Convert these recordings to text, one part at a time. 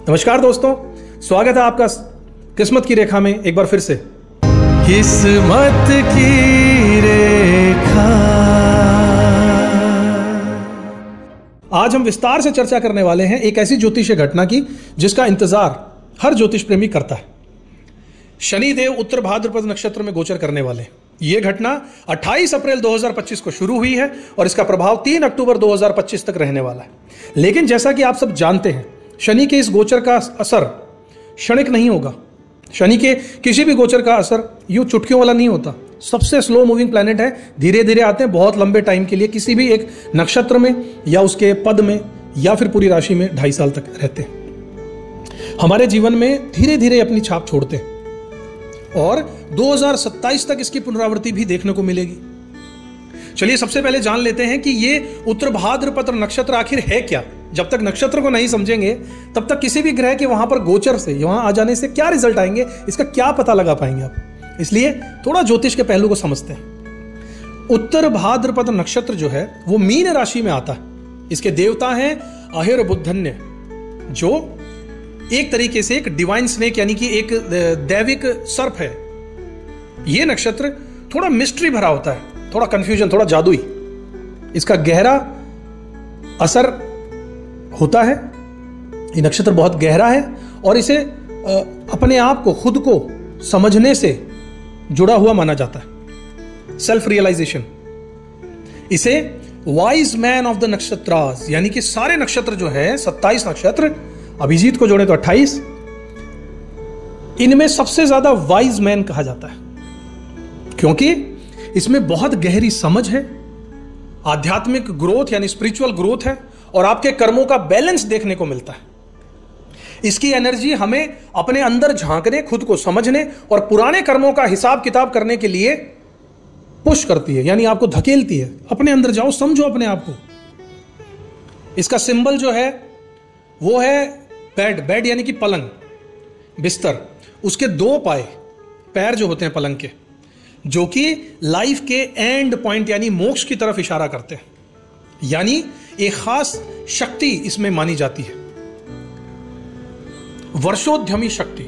नमस्कार दोस्तों, स्वागत है आपका किस्मत की रेखा में एक बार फिर से। किस्मत की रेखा। आज हम विस्तार से चर्चा करने वाले हैं एक ऐसी ज्योतिषीय घटना की जिसका इंतजार हर ज्योतिष प्रेमी करता है। शनिदेव उत्तर भाद्रपद नक्षत्र में गोचर करने वाले। यह घटना 28 अप्रैल 2025 को शुरू हुई है और इसका प्रभाव 3 अक्टूबर 2025 तक रहने वाला है। लेकिन जैसा कि आप सब जानते हैं, शनि के इस गोचर का असर क्षणिक नहीं होगा। शनि के किसी भी गोचर का असर यूं चुटकियों वाला नहीं होता। सबसे स्लो मूविंग प्लैनेट है, धीरे धीरे आते हैं, बहुत लंबे टाइम के लिए किसी भी एक नक्षत्र में या उसके पद में या फिर पूरी राशि में 2.5 साल तक रहते हैं। हमारे जीवन में धीरे धीरे अपनी छाप छोड़ते हैं और 2027 तक इसकी पुनरावृत्ति भी देखने को मिलेगी। चलिए सबसे पहले जान लेते हैं कि ये उत्तर भाद्रपद नक्षत्र आखिर है क्या। जब तक नक्षत्र को नहीं समझेंगे तब तक किसी भी ग्रह के वहां पर गोचर से वहां आ जाने से क्या रिजल्ट आएंगे, इसका क्या पता लगा पाएंगे आप। इसलिए थोड़ा ज्योतिष के पहलू को समझते हैं। उत्तर भाद्रपद नक्षत्र जो है वो मीन राशि में आता है। इसके देवता हैं अहिर्बुद्धन्य, जो एक तरीके से एक डिवाइन स्नेक यानी कि एक दैविक सर्प है। यह नक्षत्र थोड़ा मिस्ट्री भरा होता है, थोड़ा कंफ्यूजन, थोड़ा जादुई। इसका गहरा असर होता है। ये नक्षत्र बहुत गहरा है और इसे अपने आप को, खुद को समझने से जुड़ा हुआ माना जाता है। Self realization. इसे वाइज मैन ऑफ द नक्षत्रास, यानी कि सारे नक्षत्र जो है 27 नक्षत्र, अभिजीत को जोड़े तो 28, इनमें सबसे ज्यादा वाइज मैन कहा जाता है क्योंकि इसमें बहुत गहरी समझ है, आध्यात्मिक ग्रोथ यानी स्पिरिचुअल ग्रोथ है और आपके कर्मों का बैलेंस देखने को मिलता है। इसकी एनर्जी हमें अपने अंदर झांकने, खुद को समझने और पुराने कर्मों का हिसाब किताब करने के लिए पुश करती है, यानी आपको धकेलती है। अपने अंदर जाओ, समझो अपने आप को। इसका सिंबल जो है वो है बेड यानी कि पलंग, बिस्तर। उसके 2 पैर जो होते हैं पलंग के, जो कि लाइफ के एंड पॉइंट यानी मोक्ष की तरफ इशारा करते हैं। यानी एक खास शक्ति इसमें मानी जाती है, वर्षोद्यमी शक्ति,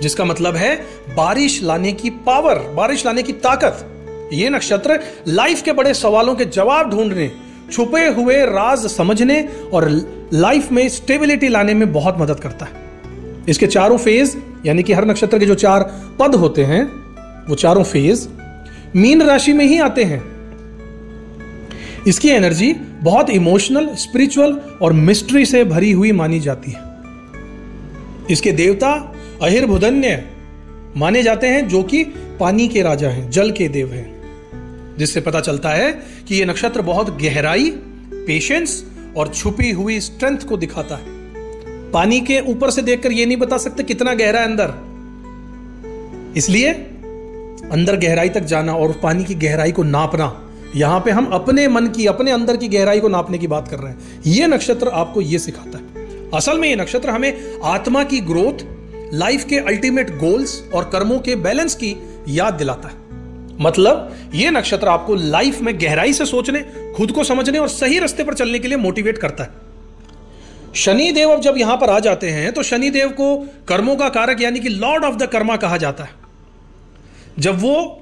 जिसका मतलब है बारिश लाने की पावर, बारिश लाने की ताकत। यह नक्षत्र लाइफ के बड़े सवालों के जवाब ढूंढने, छुपे हुए राज समझने और लाइफ में स्टेबिलिटी लाने में बहुत मदद करता है। इसके चारों फेज यानी कि हर नक्षत्र के जो 4 पद होते हैं वो चारों फेज मीन राशि में ही आते हैं। इसकी एनर्जी बहुत इमोशनल, स्पिरिचुअल और मिस्ट्री से भरी हुई मानी जाती है। इसके देवता अहिर्बुद्धन्य माने जाते हैं, जो कि पानी के राजा हैं, जल के देव हैं, जिससे पता चलता है कि यह नक्षत्र बहुत गहराई, पेशेंस और छुपी हुई स्ट्रेंथ को दिखाता है। पानी के ऊपर से देखकर यह नहीं बता सकते कितना गहरा है अंदर, इसलिए अंदर गहराई तक जाना और पानी की गहराई को नापना। यहां पे हम अपने मन की, अपने अंदर की गहराई को नापने की बात कर रहे हैं। यह नक्षत्र आपको यह सिखाता है। असल में यह नक्षत्र हमें आत्मा की ग्रोथ, लाइफ के अल्टीमेट गोल्स और कर्मों के बैलेंस की याद दिलाता है। मतलब यह नक्षत्र आपको लाइफ में गहराई से सोचने, खुद को समझने और सही रास्ते पर चलने के लिए मोटिवेट करता है। शनि देव अब जब यहां पर आ जाते हैं तो शनि देव को कर्मों का कारक यानी कि लॉर्ड ऑफ द कर्मा कहा जाता है। जब वो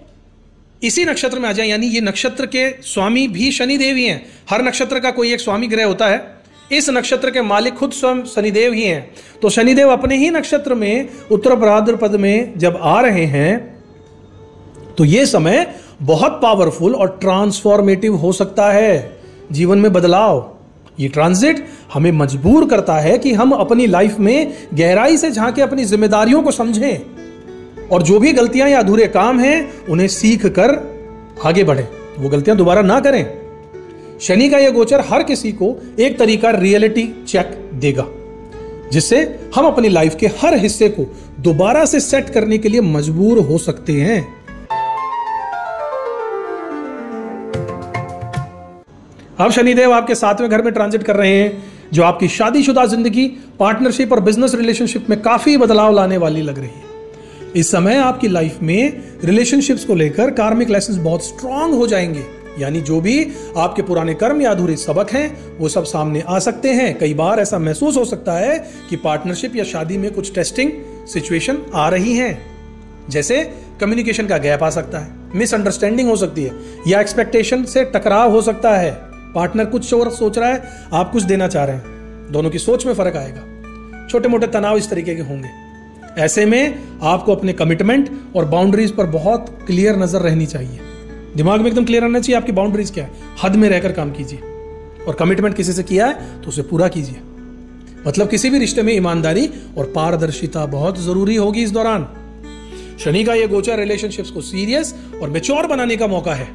इसी नक्षत्र में आ जाए, यानी ये नक्षत्र के स्वामी भी शनि देव ही हैं। हर नक्षत्र का कोई एक स्वामी ग्रह होता है, इस नक्षत्र के मालिक खुद स्वयं शनिदेव ही हैं। तो शनिदेव अपने ही नक्षत्र में उत्तर भाद्रपद में जब आ रहे हैं तो यह समय बहुत पावरफुल और ट्रांसफॉर्मेटिव हो सकता है। जीवन में बदलाव, ये ट्रांजिट हमें मजबूर करता है कि हम अपनी लाइफ में गहराई से झांके अपनी जिम्मेदारियों को समझें और जो भी गलतियां या अधूरे काम हैं उन्हें सीख कर आगे बढ़ें, वो गलतियां दोबारा ना करें। शनि का यह गोचर हर किसी को एक तरीका रियलिटी चेक देगा, जिससे हम अपनी लाइफ के हर हिस्से को दोबारा से सेट करने के लिए मजबूर हो सकते हैं। अब शनिदेव आपके 7वें घर में ट्रांजिट कर रहे हैं, जो आपकी शादीशुदा जिंदगी, पार्टनरशिप और बिजनेस रिलेशनशिप में काफी बदलाव लाने वाली लग रही है। इस समय आपकी लाइफ में रिलेशनशिप्स को लेकर कार्मिक लेसन्स बहुत स्ट्रांग हो जाएंगे। यानी जो भी आपके पुराने कर्म या अधूरे सबक हैं वो सब सामने आ सकते हैं। कई बार ऐसा महसूस हो सकता है कि पार्टनरशिप या शादी में कुछ टेस्टिंग सिचुएशन आ रही हैं, जैसे कम्युनिकेशन का गैप आ सकता है, मिसअंडरस्टैंडिंग हो सकती है, या एक्सपेक्टेशन से टकराव हो सकता है। पार्टनर कुछ और सोच रहा है, आप कुछ देना चाह रहे हैं, दोनों की सोच में फर्क आएगा। छोटे मोटे तनाव इस तरीके के होंगे। ऐसे में आपको अपने कमिटमेंट और बाउंड्रीज पर बहुत क्लियर नजर रहनी चाहिए। दिमाग में एकदम क्लियर रहना चाहिए आपकी बाउंड्रीज क्या है। हद में रहकर काम कीजिए और कमिटमेंट किसी से किया है तो उसे पूरा कीजिए। मतलब किसी भी रिश्ते में ईमानदारी और पारदर्शिता बहुत जरूरी होगी इस दौरान। शनि का यह गोचर रिलेशनशिप्स को सीरियस और मैच्योर बनाने का मौका है।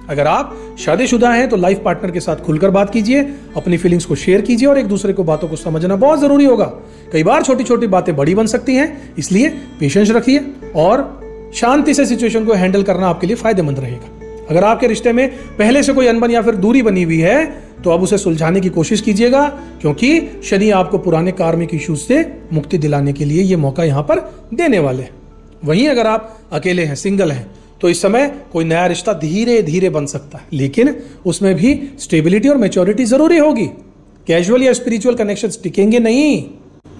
अगर आप शादीशुदा हैं तो लाइफ पार्टनर के साथ खुलकर बात कीजिए, अपनी फीलिंग्स को शेयर कीजिए और एक दूसरे को बातों को समझना बहुत जरूरी होगा। कई बार छोटी छोटी बातें बड़ी बन सकती हैं, इसलिए पेशेंस रखिए और शांति से सिचुएशन को हैंडल करना आपके लिए फायदेमंद रहेगा। अगर आपके रिश्ते में पहले से कोई अनबन या फिर दूरी बनी हुई है तो अब उसे सुलझाने की कोशिश कीजिएगा, क्योंकि शनि आपको पुराने कार्मिक इश्यूज से मुक्ति दिलाने के लिए यह मौका यहां पर देने वाले हैं। वहीं अगर आप अकेले हैं, सिंगल हैं, तो इस समय कोई नया रिश्ता धीरे धीरे बन सकता है, लेकिन उसमें भी स्टेबिलिटी और मैच्योरिटी जरूरी होगी। कैजुअल या स्पिरिचुअल कनेक्शंस टिकेंगे नहीं।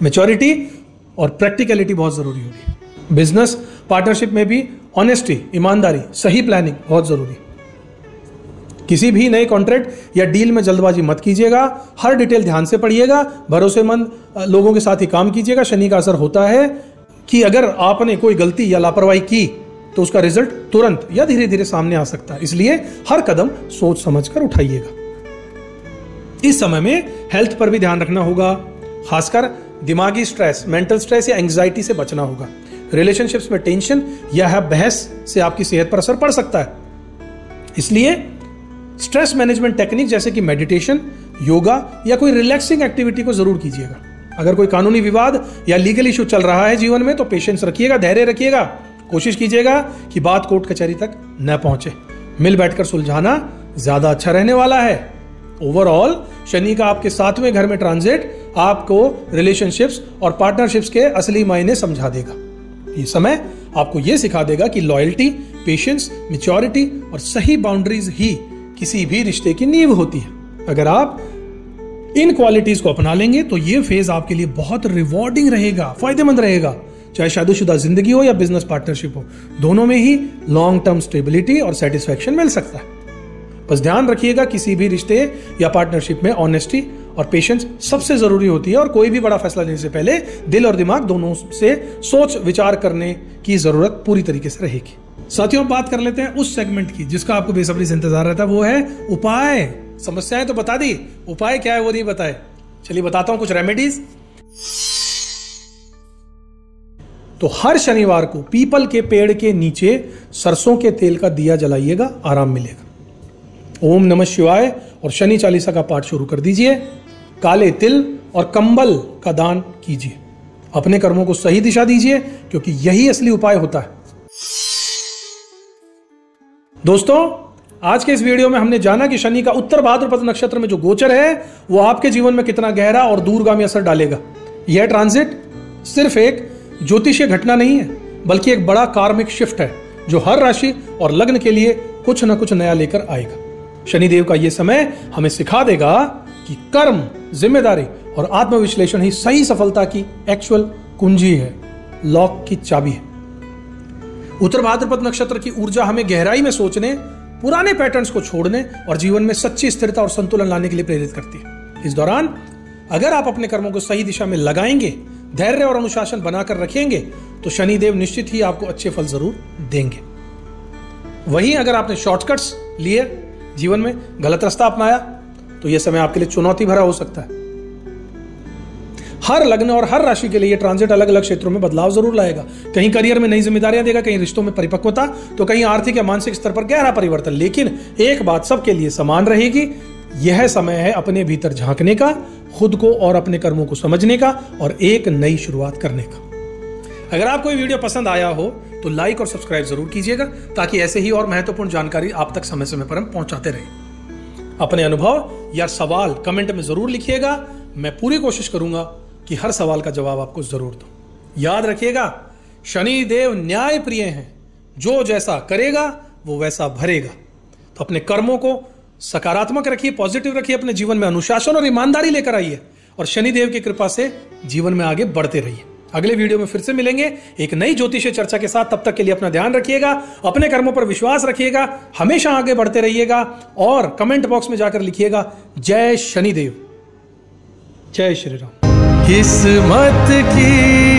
मैच्योरिटी और प्रैक्टिकलिटी बहुत जरूरी होगी। बिजनेस पार्टनरशिप में भी ऑनेस्टी, ईमानदारी, सही प्लानिंग बहुत जरूरी। किसी भी नए कॉन्ट्रैक्ट या डील में जल्दबाजी मत कीजिएगा। हर डिटेल ध्यान से पढ़िएगा। भरोसेमंद लोगों के साथ ही काम कीजिएगा। शनि का असर होता है कि अगर आपने कोई गलती या लापरवाही की तो उसका रिजल्ट तुरंत या धीरे धीरे सामने आ सकता है, इसलिए हर कदम सोच समझकर उठाइएगा। इस समय में हेल्थ पर भी ध्यान रखना होगा, खासकर दिमागी स्ट्रेस, मेंटल स्ट्रेस या एंग्जाइटी से बचना होगा। रिलेशनशिप्स में टेंशन या बहस से आपकी सेहत पर असर पड़ सकता है, इसलिए स्ट्रेस मैनेजमेंट टेक्निक जैसे कि मेडिटेशन, योगा या कोई रिलैक्सिंग एक्टिविटी को जरूर कीजिएगा। अगर कोई कानूनी विवाद या लीगल इशू चल रहा है जीवन में तो पेशेंस रखिएगा, धैर्य रखिएगा। कोशिश कीजिएगा कि बात कोर्ट कचहरी तक न पहुंचे। मिल बैठकर सुलझाना ज्यादा अच्छा रहने वाला है। ओवरऑल शनि का आपके 7वें घर में ट्रांजिट आपको रिलेशनशिप्स और पार्टनरशिप्स के असली मायने समझा देगा। ये समय आपको यह सिखा देगा कि लॉयल्टी, पेशेंस, मैच्योरिटी और सही बाउंड्रीज ही किसी भी रिश्ते की नींव होती है। अगर आप इन क्वालिटीज को अपना लेंगे तो ये फेज आपके लिए बहुत रिवॉर्डिंग रहेगा, फायदेमंद रहेगा। चाहे शादीशुदा जिंदगी हो या बिजनेस पार्टनरशिप हो, दोनों में ही लॉन्ग टर्म स्टेबिलिटी और सेटिस्फैक्शन मिल सकता है। बस ध्यान रखिएगा, किसी भी रिश्ते या पार्टनरशिप में ऑनेस्टी और पेशेंस सबसे जरूरी होती है और कोई भी बड़ा फैसला लेने से पहले दिल और दिमाग दोनों से सोच विचार करने की जरूरत पूरी तरीके से रहेगी। साथियों, बात कर लेते हैं उस सेगमेंट की जिसका आपको बेसब्री से इंतजार रहता है, वो है उपाय। समस्याएं तो बता दी, उपाय क्या है वो नहीं बताए। चलिए बताता हूं कुछ रेमेडीज। तो हर शनिवार को पीपल के पेड़ के नीचे सरसों के तेल का दिया जलाइएगा, आराम मिलेगा। ओम नमः शिवाय और शनि चालीसा का पाठ शुरू कर दीजिए। काले तिल और कंबल का दान कीजिए। अपने कर्मों को सही दिशा दीजिए, क्योंकि यही असली उपाय होता है। दोस्तों, आज के इस वीडियो में हमने जाना कि शनि का उत्तर भाद्रपद नक्षत्र में जो गोचर है वो आपके जीवन में कितना गहरा और दूरगामी असर डालेगा। यह ट्रांजिट सिर्फ एक ज्योतिषीय घटना नहीं है, बल्कि एक बड़ा कार्मिक शिफ्ट है जो हर राशि और लग्न के लिए कुछ न कुछ नया लेकर आएगा। शनिदेव का यह समय हमें सिखा देगा कि कर्म, जिम्मेदारी और आत्मविश्लेषण ही सही सफलता की एक्चुअल कुंजी है, लॉक की चाबी है। उत्तर भाद्रपद नक्षत्र की ऊर्जा हमें गहराई में सोचने, पुराने पैटर्न्स को छोड़ने और जीवन में सच्ची स्थिरता और संतुलन लाने के लिए प्रेरित करती है। इस दौरान अगर आप अपने कर्मों को सही दिशा में लगाएंगे, धैर्य और अनुशासन बनाकर रखेंगे, तो शनिदेव निश्चित ही आपको अच्छे फल जरूर देंगे। वहीं अगर आपने शॉर्टकट्स लिए, जीवन में गलत रास्ता अपनाया, तो यह समय आपके लिए चुनौती भरा हो सकता है। हर लग्न और हर राशि के लिए यह ट्रांजिट अलग अलग क्षेत्रों में बदलाव जरूर लाएगा। कहीं करियर में नई जिम्मेदारियां देगा, कहीं रिश्तों में परिपक्वता, तो कहीं आर्थिक या मानसिक स्तर पर गहरा परिवर्तन। लेकिन एक बात सबके लिए समान रहेगी, यह समय है अपने भीतर झांकने का, खुद को और अपने कर्मों को समझने का और एक नई शुरुआत करने का। अगर आपको ये वीडियो पसंद आया हो तो लाइक और सब्सक्राइब जरूर कीजिएगा, ताकि ऐसे ही और महत्वपूर्ण जानकारी आप तक समय समय पर हम पहुंचाते रहें। अपने अनुभव या सवाल कमेंट में जरूर लिखिएगा। मैं पूरी कोशिश करूंगा कि हर सवाल का जवाब आपको जरूर दूं। याद रखिएगा, शनि देव न्याय प्रिय हैं, जो जैसा करेगा वो वैसा भरेगा। अपने कर्मों को सकारात्मक रखिए, पॉजिटिव रखिए, अपने जीवन में अनुशासन और ईमानदारी लेकर आइए और शनिदेव की कृपा से जीवन में आगे बढ़ते रहिए। अगले वीडियो में फिर से मिलेंगे एक नई ज्योतिषीय चर्चा के साथ। तब तक के लिए अपना ध्यान रखिएगा, अपने कर्मों पर विश्वास रखिएगा, हमेशा आगे बढ़ते रहिएगा और कमेंट बॉक्स में जाकर लिखिएगा जय शनिदेव, जय श्री राम। किस्मत की